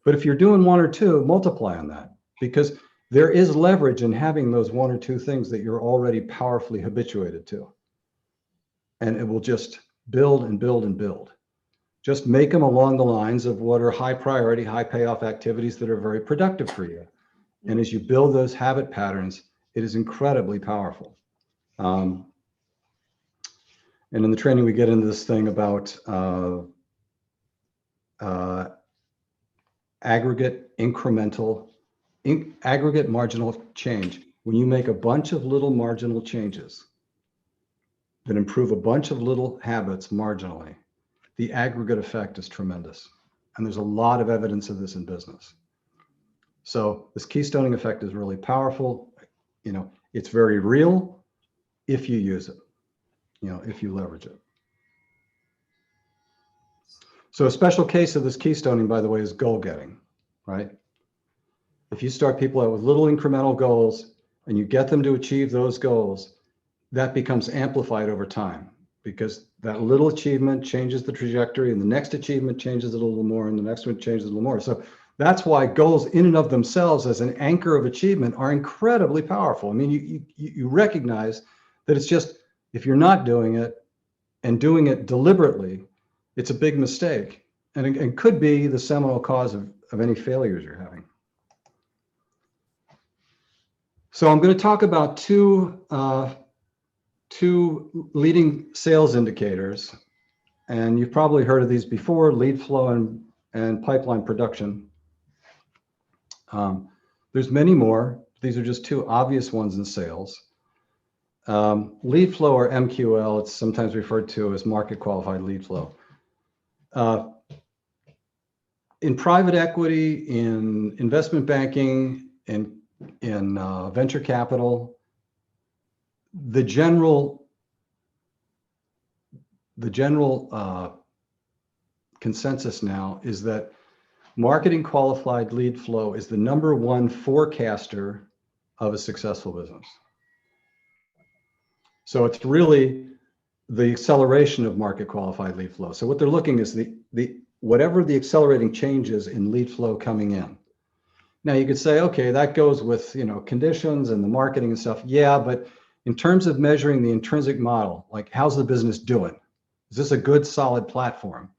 But if you're doing one or two, multiply on that, because there is leverage in having those one or two things that you're already powerfully habituated to. And it will just build and build and build. Just make them along the lines of what are high priority, high payoff activities that are very productive for you. And as you build those habit patterns, it is incredibly powerful. And in the training, we get into this thing about aggregate marginal change. When you make a bunch of little marginal changes that improve a bunch of little habits marginally, the aggregate effect is tremendous. And there's a lot of evidence of this in business. So this keystoning effect is really powerful. It's very real if you use it, if you leverage it. So a special case of this keystoning, by the way, is goal getting, right? If you start people out with little incremental goals and you get them to achieve those goals, that becomes amplified over time, because that little achievement changes the trajectory, and the next achievement changes it a little more, and the next one changes it a little more. So that's why goals in and of themselves as an anchor of achievement are incredibly powerful. I mean, you recognize that it's just, if you're not doing it and doing it deliberately, it's a big mistake, and it could be the seminal cause of any failures you're having. So I'm going to talk about two leading sales indicators, and you've probably heard of these before: lead flow and pipeline production. There's many more. These are just two obvious ones in sales. Lead flow, or MQL, it's sometimes referred to as market qualified lead flow. In private equity, in investment banking, in venture capital, the general consensus now is that marketing qualified lead flow is the #1 forecaster of a successful business. So it's really the acceleration of market qualified lead flow. So what they're looking is whatever the accelerating changes in lead flow coming in. Now you could say, okay, that goes with conditions and the marketing and stuff. Yeah, but in terms of measuring the intrinsic model, like how's the business doing? Is this a good solid platform?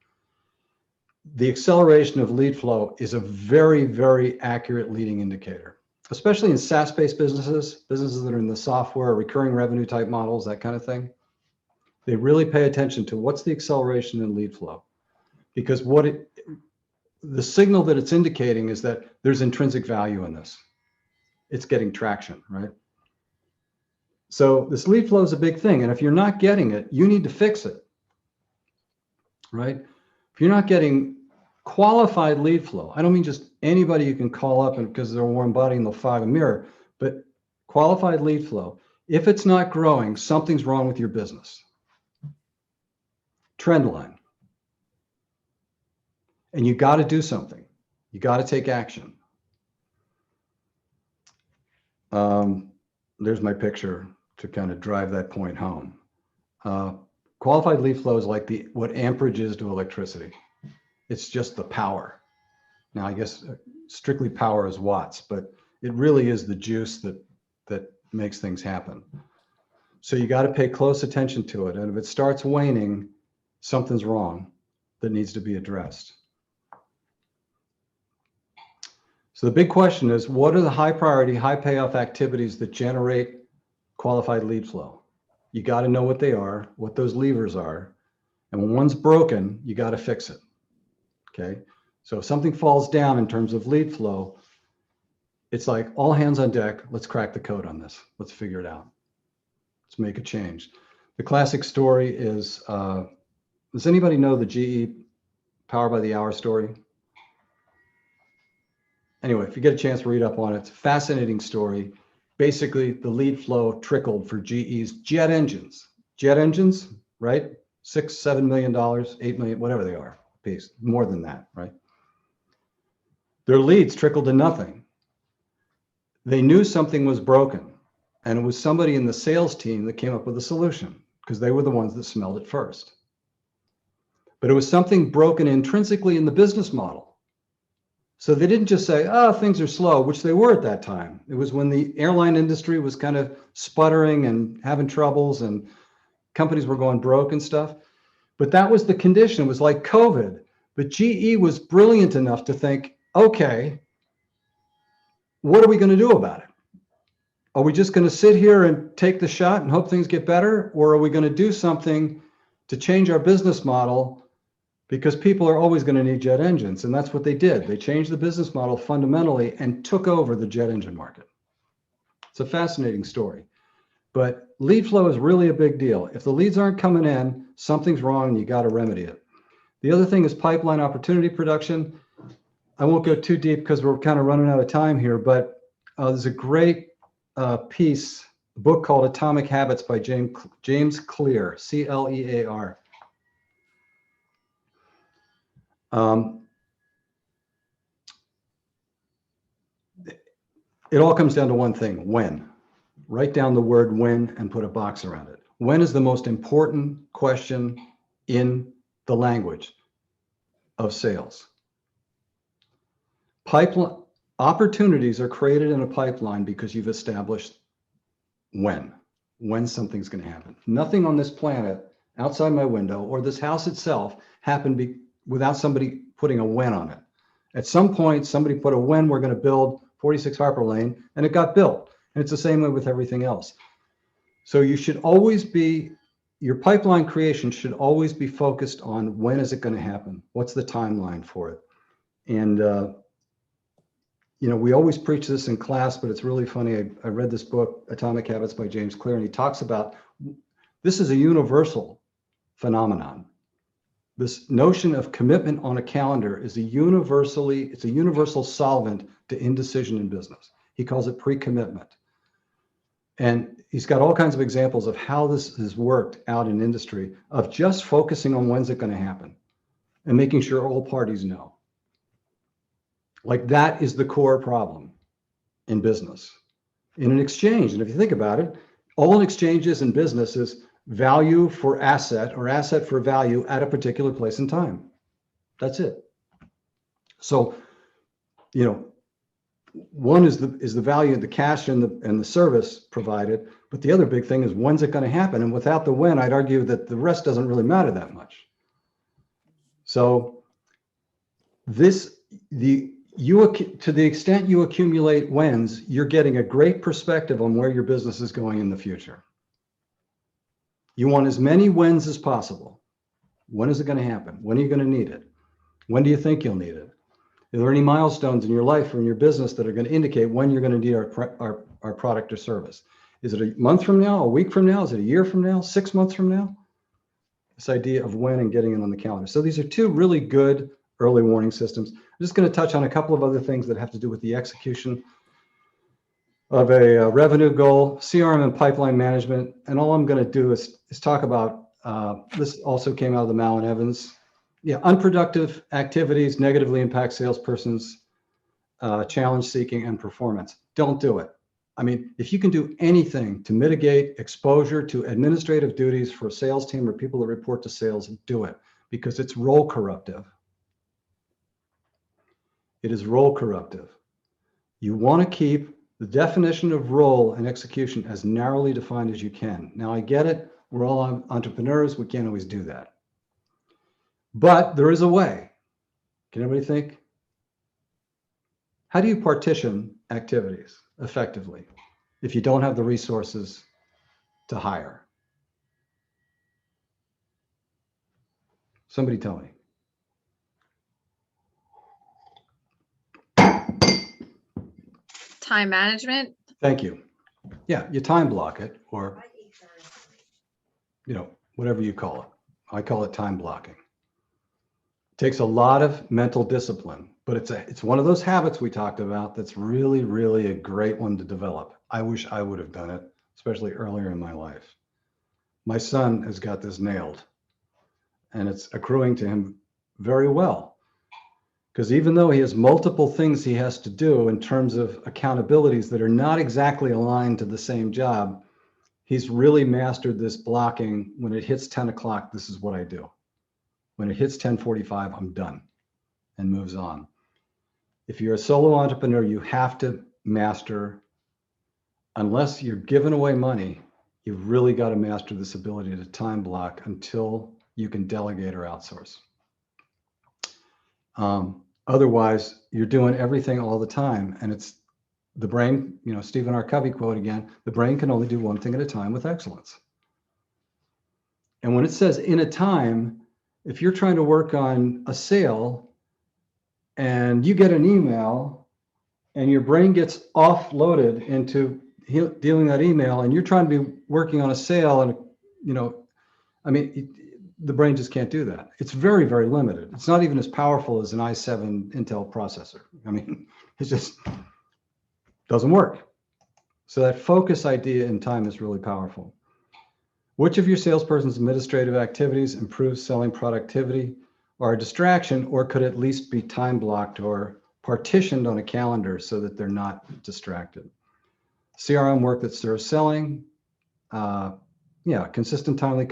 The acceleration of lead flow is a very, very accurate leading indicator, especially in SaaS-based businesses that are in the software, recurring revenue type models, that kind of thing. They really pay attention to what's the acceleration in lead flow, because the signal that it's indicating is that there's intrinsic value in this. It's getting traction, right? So this lead flow is a big thing. And if you're not getting it, you need to fix it, right? If you're not getting qualified lead flow, I don't mean just anybody you can call up and because they're a warm body and they'll fog a mirror, but qualified lead flow. If it's not growing, something's wrong with your business. Trend line. And you got to do something. You got to take action. There's my picture to kind of drive that point home. Qualified lead flow is like what amperage is to electricity. It's just the power. Now, I guess strictly power is watts, but it really is the juice that makes things happen. So you got to pay close attention to it. And if it starts waning, something's wrong that needs to be addressed. So the big question is, what are the high priority, high payoff activities that generate qualified lead flow? You got to know what they are, what those levers are. And when one's broken, you got to fix it. Okay. So if something falls down in terms of lead flow, it's like all hands on deck. Let's crack the code on this. Let's figure it out. Let's make a change. The classic story is, does anybody know the GE Power by the Hour story? Anyway, if you get a chance to read up on it, it's a fascinating story. Basically, the lead flow trickled for GE's jet engines. Jet engines, right? $6, $7 million, $8 million, whatever they are, piece, more than that, right? Their leads trickled to nothing. They knew something was broken, and it was somebody in the sales team that came up with a solution because they were the ones that smelled it first. But it was something broken intrinsically in the business model. So they didn't just say, oh, things are slow, which they were at that time. It was when the airline industry was kind of sputtering and having troubles and companies were going broke and stuff. But that was the condition. It was like COVID. But GE was brilliant enough to think, okay, what are we going to do about it? Are we just going to sit here and take the shot and hope things get better? Or are we going to do something to change our business model? Because people are always going to need jet engines. And that's what they did. They changed the business model fundamentally and took over the jet engine market. It's a fascinating story. But lead flow is really a big deal. If the leads aren't coming in, something's wrong and you got to remedy it. The other thing is pipeline opportunity production. I won't go too deep because we're kind of running out of time here, but there's a great piece, a book called Atomic Habits by James Clear, C-L-E-A-R. It all comes down to one thing, when. Write down the word when and put a box around it. When is the most important question in the language of sales? Pipeline opportunities are created in a pipeline because you've established when something's going to happen. Nothing on this planet outside my window or this house itself happened without somebody putting a when on it. At some point, somebody put a when we're going to build 46 Harper Lane, and it got built. And it's the same way with everything else. So you should always be, your pipeline creation should always be focused on when is it going to happen? What's the timeline for it? And, you know, we always preach this in class, but it's really funny. I read this book, Atomic Habits by James Clear, and he talks about, this is a universal phenomenon. This notion of commitment on a calendar is it's a universal solvent to indecision in business. He calls it pre-commitment. And he's got all kinds of examples of how this has worked out in industry of just focusing on when's it going to happen and making sure all parties know. Like that is the core problem in business. In an exchange, and if you think about it, all an exchange is in business is value for asset or asset for value at a particular place in time. That's it. So, you know, one is the value of the cash and the service provided, but the other big thing is when's it going to happen? And without the when, I'd argue that the rest doesn't really matter that much. So to the extent you accumulate whens, you're getting a great perspective on where your business is going in the future. You want as many whens as possible. When is it going to happen? When are you going to need it? When do you think you'll need it? Are there any milestones in your life or in your business that are going to indicate when you're going to need our product or service? Is it a month from now, a week from now? Is it a year from now, 6 months from now? This idea of when and getting it on the calendar. So these are two really good early warning systems. I'm just going to touch on a couple of other things that have to do with the execution of a revenue goal, CRM and pipeline management. And all I'm going to do is talk about, this also came out of the Malin Evans. Yeah, unproductive activities negatively impact salespersons' challenge seeking and performance. Don't do it. I mean, if you can do anything to mitigate exposure to administrative duties for a sales team or people that report to sales, do it, because it's role corruptive. It is role corruptive. You want to keep the definition of role and execution as narrowly defined as you can. Now, I get it. We're all entrepreneurs. We can't always do that. But there is a way. Can everybody think? How do you partition activities effectively if you don't have the resources to hire? Somebody tell me. Time management. Thank you. Yeah, you time block it, or, you know, whatever you call it. I call it time blocking. It takes a lot of mental discipline, but it's one of those habits we talked about that's really, really a great one to develop. I wish I would have done it, especially earlier in my life. My son has got this nailed, and it's accruing to him very well. Because even though he has multiple things he has to do in terms of accountabilities that are not exactly aligned to the same job, he's really mastered this blocking. When it hits 10 o'clock, this is what I do. When it hits 10:45, I'm done, and moves on. If you're a solo entrepreneur, you have to master, unless you're giving away money, you've really got to master this ability to time block until you can delegate or outsource. Otherwise, you're doing everything all the time, and it's the brain, you know, Stephen R. Covey quote again, the brain can only do one thing at a time with excellence. And when it says in a time, if you're trying to work on a sale and you get an email and your brain gets offloaded into dealing that email, and you're trying to be working on a sale, and, you know, I mean, the brain just can't do that. It's very, very limited. It's not even as powerful as an i7 Intel processor. I mean, it just doesn't work. So that focus idea in time is really powerful. Which of your salesperson's administrative activities improves selling productivity, or a distraction, or could at least be time blocked or partitioned on a calendar so that they're not distracted? CRM work that serves selling. Yeah, consistent timely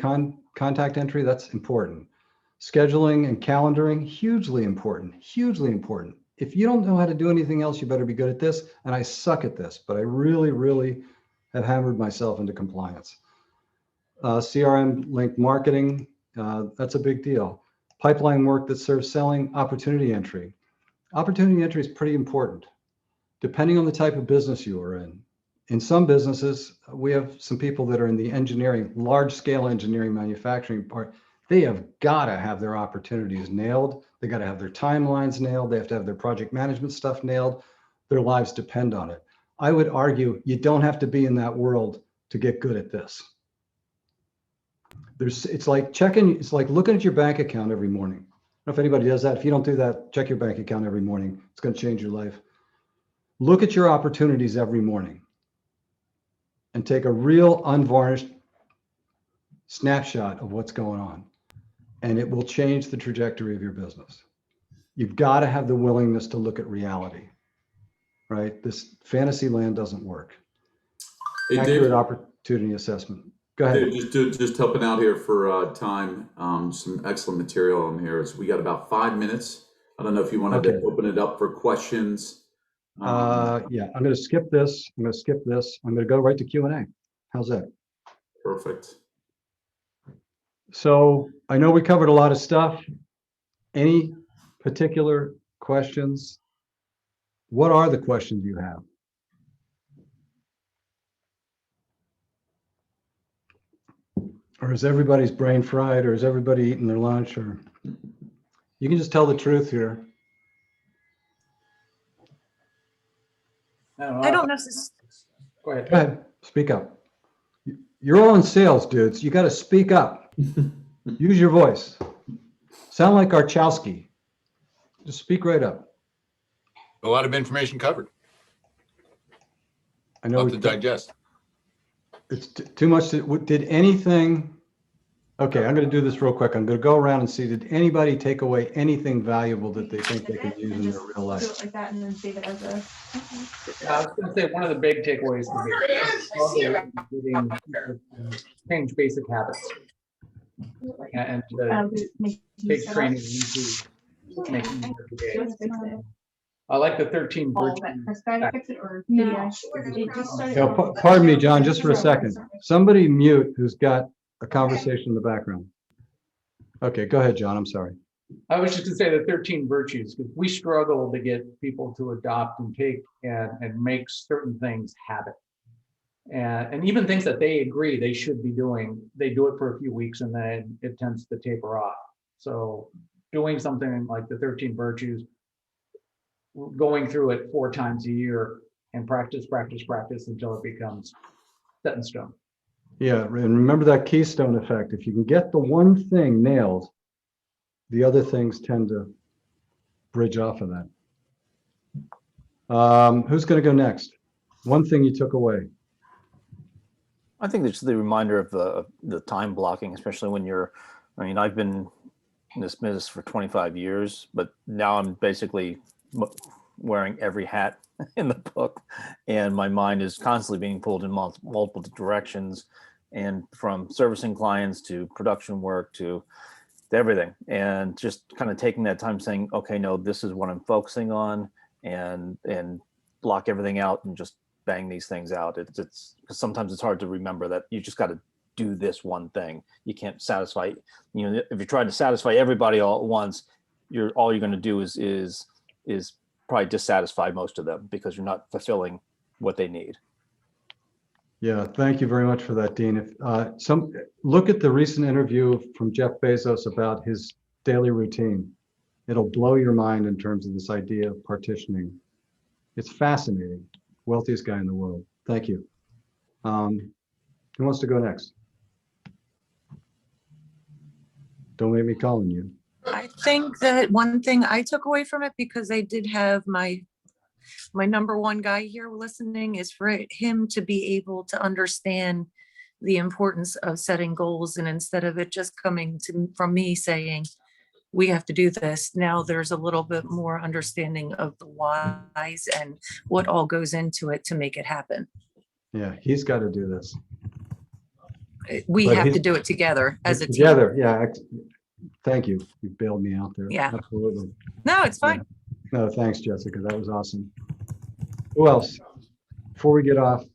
contact entry, that's important. Scheduling and calendaring, hugely important, hugely important. If you don't know how to do anything else, you better be good at this. And I suck at this, but I really, really have hammered myself into compliance. CRM linked marketing, that's a big deal. Pipeline work that serves selling, opportunity entry. Opportunity entry is pretty important, depending on the type of business you are in. In some businesses, we have some people that are in the engineering, large scale engineering manufacturing part. They have got to have their opportunities nailed. They got to have their timelines nailed. They have to have their project management stuff nailed. Their lives depend on it. I would argue you don't have to be in that world to get good at this. It's like looking at your bank account every morning. I don't know if anybody does that. If you don't do that, check your bank account every morning. It's going to change your life. Look at your opportunities every morning and take a real unvarnished snapshot of what's going on. And it will change the trajectory of your business. You've got to have the willingness to look at reality, right? This fantasy land doesn't work. Hey, Accurate David, opportunity assessment. Go ahead. David, just helping out here for time. Some excellent material on here. So we got about 5 minutes. I don't know if you wanted to open it up for questions. Yeah, I'm going to skip this. I'm going to go right to Q&A. How's that? Perfect. So I know we covered a lot of stuff. Any particular questions? What are the questions you have? Or is everybody's brain fried, or is everybody eating their lunch? Or you can just tell the truth here. I don't necessarily. Go ahead. Go ahead, speak up. You're all in sales, dudes. You got to speak up. Use your voice. Sound like Archowski. Just speak right up. A lot of information covered. I know Lot to digest. it's too much. Did anything? Okay, I'm going to do this real quick. I'm going to go around and see, did anybody take away anything valuable that they think they can use in their real Do life? it like that and then save it as a. I was going to say one of the big takeaways would be change basic habits and take training into making it every day. I like the 13 virtues. Pardon me, John, just for a second. Somebody mute who's got a conversation in the background. Okay, go ahead, John. I'm sorry. I was just gonna say the 13 virtues, because we struggle to get people to adopt and take and make certain things habit. And even things that they agree they should be doing, they do it for a few weeks and then it tends to taper off. So doing something like the 13 virtues, going through it 4 times a year and practice until it becomes set in stone. Yeah, and remember that keystone effect. If you can get the one thing nailed, the other things tend to bridge off of that. Who's going to go next? One thing you took away. I think it's the reminder of the time blocking, especially when you're, I mean, I've been in this business for 25 years, but now I'm basically wearing every hat in the book, and my mind is constantly being pulled in multiple directions, and from servicing clients to production work to everything, and just kind of taking that time saying, okay, no, this is what I'm focusing on, and block everything out and just bang these things out. It's because sometimes it's hard to remember that you just got to do this one thing. You can't satisfy, you know, if you're trying to satisfy everybody all at once, all you're going to do is probably dissatisfy most of them because you're not fulfilling what they need. Yeah, thank you very much for that, Dean. If look at the recent interview from Jeff Bezos about his daily routine. It'll blow your mind in terms of this idea of partitioning. It's fascinating. Wealthiest guy in the world. Thank you. Who wants to go next? Don't make me call on you. I think that one thing I took away from it, because I did have my number one guy here listening, is for him to be able to understand the importance of setting goals. And instead of it just coming from me saying, we have to do this, now there's a little bit more understanding of the whys and what all goes into it to make it happen. Yeah, he's got to do this. We But have he's- to do it together as a team. Together, yeah. Thank you. You bailed me out there. Yeah. Absolutely. No, it's fine. No, thanks, Jessica. That was awesome. Who else? Before we get off,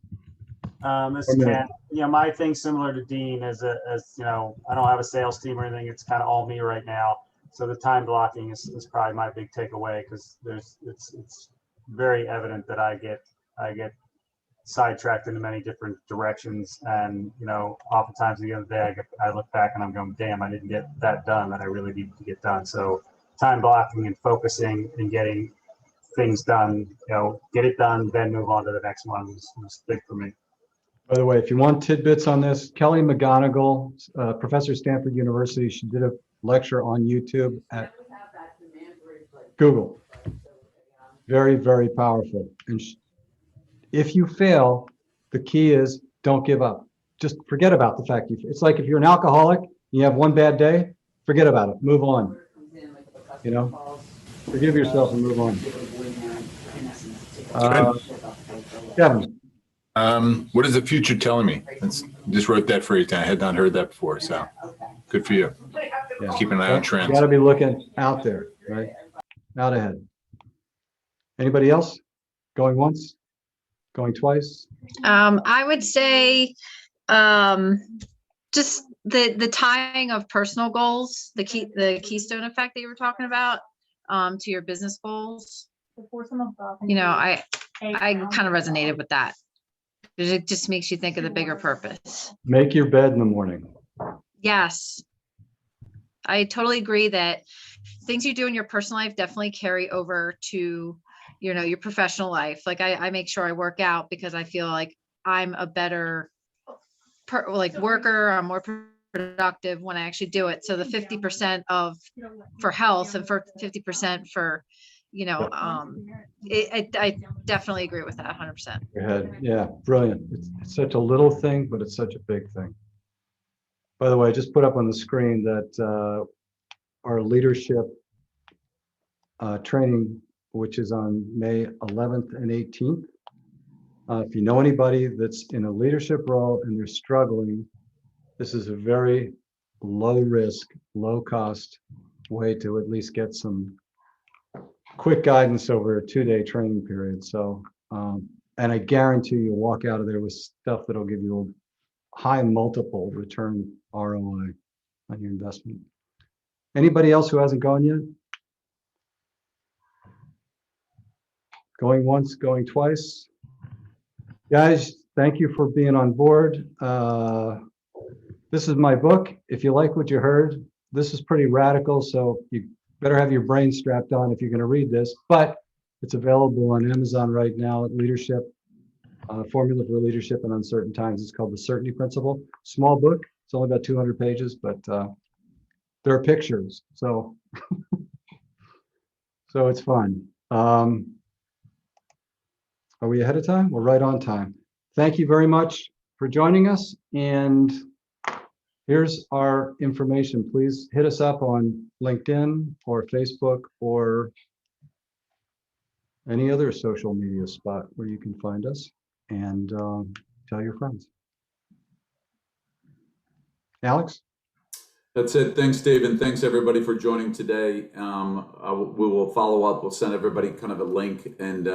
This is Ken. You know, my thing's similar to Dean as you know, I don't have a sales team or anything. It's kind of all me right now. So the time blocking is probably my big takeaway, because it's very evident that I get sidetracked into many different directions, and you know, oftentimes at the end of the day I look back and I'm going, damn, I didn't get that done that I really needed to get done. So time blocking and focusing and getting things done, you know, get it done, then move on to the next one was big for me. by the way, if you want tidbits on this, Kelly McGonigal, professor at Stanford University, she did a lecture on YouTube at Google. Very, very powerful. And if you fail, the key is don't give up. Just forget about the fact it's like if you're an alcoholic, you have one bad day, forget about it, move on. You know, forgive yourself and move on. Kevin. What is the future telling me? Just wrote that phrase down. I had not heard that before, so good for you. Yeah. Keep an eye on You trends. got to be looking out there, right? Out ahead. Anybody else? Going once? Going twice? I would say just the tying of personal goals, the keystone effect that you were talking about, to your business goals. You know, I kind of resonated with that. It just makes you think of the bigger purpose. Make your bed in the morning. Yes. I totally agree that things you do in your personal life definitely carry over to, you know, your professional life. Like I make sure I work out because I feel like I'm a better like worker, I'm more productive when I actually do it. So the 50% for health and for 50% for, I definitely agree with that 100%. Your head. Yeah, brilliant. It's such a little thing, but it's such a big thing. By the way, I just put up on the screen that our leadership training, which is on May 11th and 18th. If you know anybody that's in a leadership role and they're struggling, this is a very low risk, low cost way to at least get some quick guidance over a 2-day training period. So, and I guarantee you'll walk out of there with stuff that'll give you a high multiple return ROI on your investment. Anybody else who hasn't gone yet? Going once, going twice. Guys, thank you for being on board. This is my book. If you like what you heard, this is pretty radical, so you better have your brain strapped on if you're going to read this, but it's available on Amazon right now at Leadership, Formula for Leadership in Uncertain Times. It's called The Certainty Principle. Small book. It's only about 200 pages, but there are pictures, so so it's fun. Are we ahead of time? We're right on time. Thank you very much for joining us. And here's our information. Please hit us up on LinkedIn or Facebook or any other social media spot where you can find us, and tell your friends. Alex? That's it. Thanks, Dave, and thanks everybody for joining today. We will follow up. We'll send everybody kind of a link, and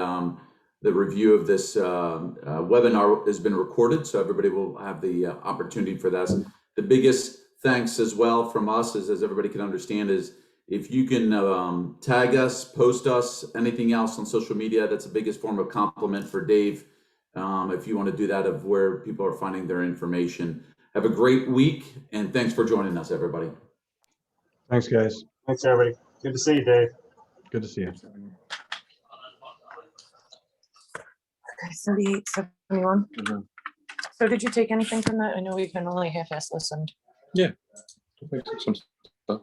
the review of this webinar has been recorded, so everybody will have the opportunity for that. The biggest thanks as well from us, is, as everybody can understand, is if you can tag us, post us, anything else on social media, that's the biggest form of compliment for Dave. If you want to do that, of where people are finding their information. Have a great week, and thanks for joining us, everybody. Thanks, guys. Thanks, everybody. Good to see you, Dave. Good to see you. Okay, 3871. So did you take anything from that? I know we've been only half-assed listened. Yeah. Some stuff.